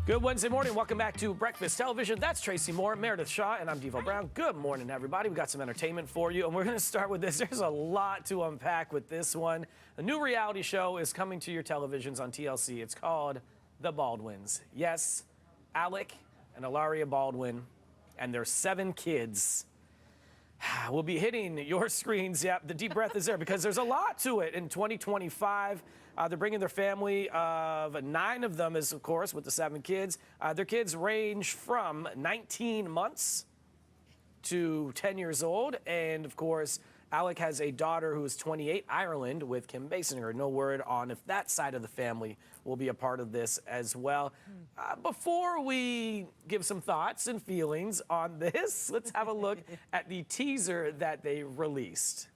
Good Wednesday morning. Welcome back to Breakfast Television. That's Tracy Moore, Meredith Shaw, and I'm Devo Brown. Good morning, everybody. We got some entertainment for you, and we're going to start with this. There's a lot to unpack with this one. A new reality show is coming to your televisions on TLC. It's called The Baldwins. Yes, Alec and Hilaria Baldwin and their 7 kids will be hitting your screens. Yep, the deep breath is there because there's a lot to it in 2025. They're bringing their family of 9 of them, of course, with the 7 kids. Their kids range from 19 months to 10 years old. And, of course, Alec has a daughter who is 28, Ireland, with Kim Basinger. No word on if that side of the family will be a part of this as well. Before we give some thoughts and feelings on this, let's have a look at the teaser that they released.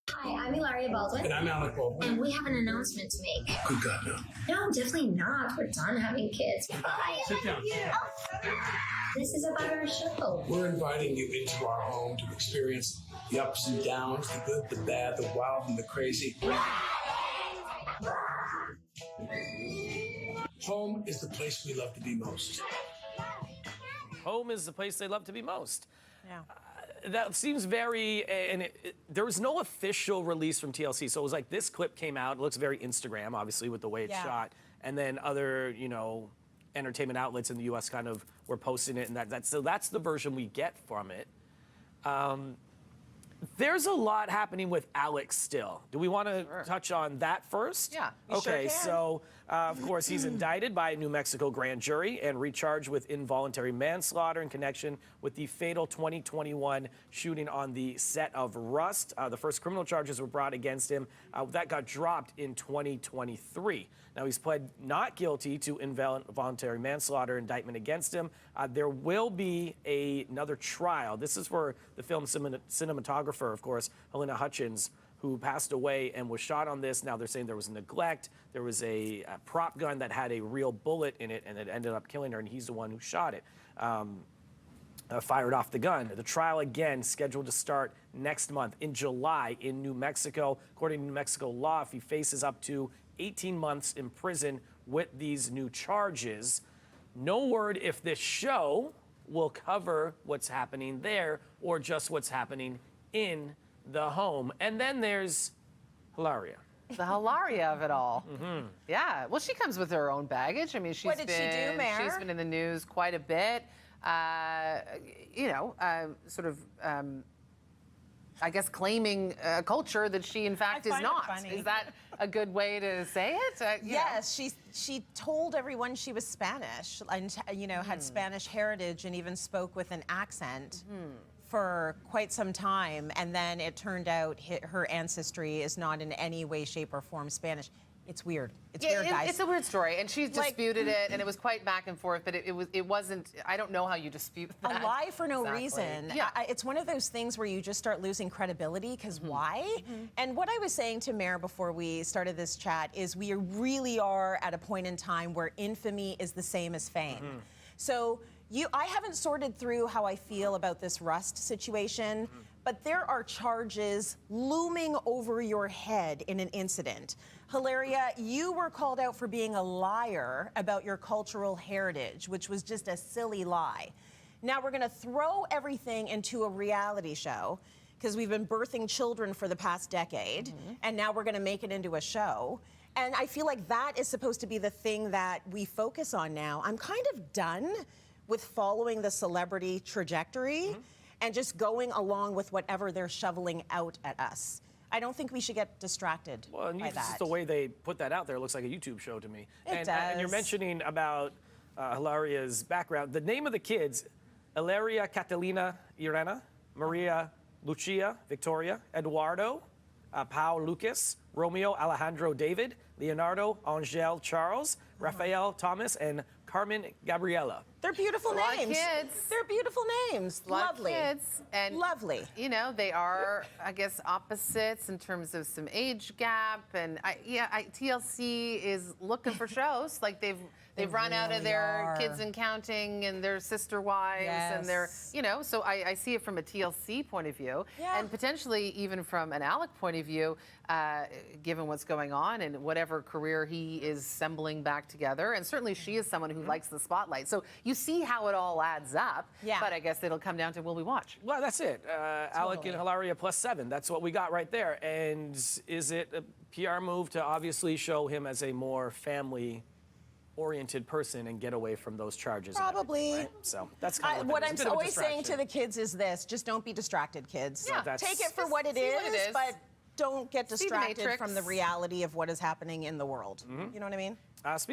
Hi, I'm Hilaria Baldwin. And I'm Alec Baldwin. And we have an announcement to make. Good God, no. No, definitely not. We're done having kids. Bye. Sit down. This is about our show. We're inviting you into our home to experience the ups and downs, the good, the bad, the wild, and the crazy. Home is the place we love to be most. Home is the place they love to be most. Yeah. That seems very, and there was no official release from TLC, so it was like this clip came out. It looks very Instagram, obviously, with the way it's shot, and then other, entertainment outlets in the U.S. kind of were posting it, and so that's the version we get from it. There's a lot happening with Alec still. Do we want to touch on that first? Yeah. Okay, so of course he's indicted by a New Mexico grand jury and recharged with involuntary manslaughter in connection with the fatal 2021 shooting on the set of Rust. The first criminal charges were brought against him. That got dropped in 2023. Now he's pled not guilty to involuntary manslaughter indictment against him. There will be another trial. This is for the film cinematographer, of course, Helena Hutchins, who passed away and was shot on this. Now they're saying there was neglect. There was a prop gun that had a real bullet in it, and it ended up killing her, and he's the one who shot it. Fired off the gun. The trial, again, scheduled to start next month in July in New Mexico. According to New Mexico law, if he faces up to 18 months in prison with these new charges. No word if this show will cover what's happening there or just what's happening in the home. And then there's Hilaria. The Hilaria of it all. Mm-hmm. Yeah. Well, she comes with her own baggage. I mean, What did she do, Mayor? She's been in the news quite a bit. I guess claiming a culture that she, in fact, is not. Is that a good way to say it? Yes, she told everyone she was Spanish and, had Spanish heritage and even spoke with an accent for quite some time. And then it turned out her ancestry is not in any way, shape, or form Spanish. It's weird. It's weird, guys. It's a weird story, and she disputed it, and it was quite back and forth. But it wasn't. I don't know how you dispute that. A lie for no reason. Yeah, it's one of those things where you just start losing credibility because why? And what I was saying to Mayor before we started this chat is we really are at a point in time where infamy is the same as fame. So I haven't sorted through how I feel about this Rust situation. But there are charges looming over your head in an incident. Hilaria, you were called out for being a liar about your cultural heritage, which was just a silly lie. Now we're going to throw everything into a reality show because we've been birthing children for the past decade, and now we're going to make it into a show. And I feel like that is supposed to be the thing that we focus on now. I'm kind of done with following the celebrity trajectory and just going along with whatever they're shoveling out at us. I don't think we should get distracted by that. Just the way they put that out there looks like a YouTube show to me. It does. And you're mentioning about Hilaria's background. The name of the kids, Hilaria Catalina Irena, Maria Lucia Victoria, Eduardo, Pau Lucas, Romeo Alejandro David, Leonardo Angel Charles, Rafael Thomas, and Carmen Gabriela. They're beautiful lot of names. kids. They're beautiful names. A lot Lovely. of kids. And, lovely. You know, they are, I guess, opposites in terms of some age gap. And TLC is looking for shows. Like they've run out of really their are. Kids and Counting and their sister wives and their, you know, so I see it from a TLC point of view. Yeah. And potentially even from an Alec point of view, given what's going on and whatever career he is assembling back together. And certainly she is someone who likes the spotlight. So you see how it all adds up. Yeah. But I guess it'll come down to will we watch? Well, that's it. Alec and Hilaria +7. That's what we got right there. And is it a PR move to obviously show him as a more family-oriented person and get away from those charges? and everything, Probably. right? So that's kind of What it's I'm a bit of a always saying to distraction. the kids is this: just don't be distracted, kids. Yeah. That's- Take it for Just what it see what it is, is. but don't get See the distracted from the Matrix. reality of what is happening in the world. You know what I mean? Speaking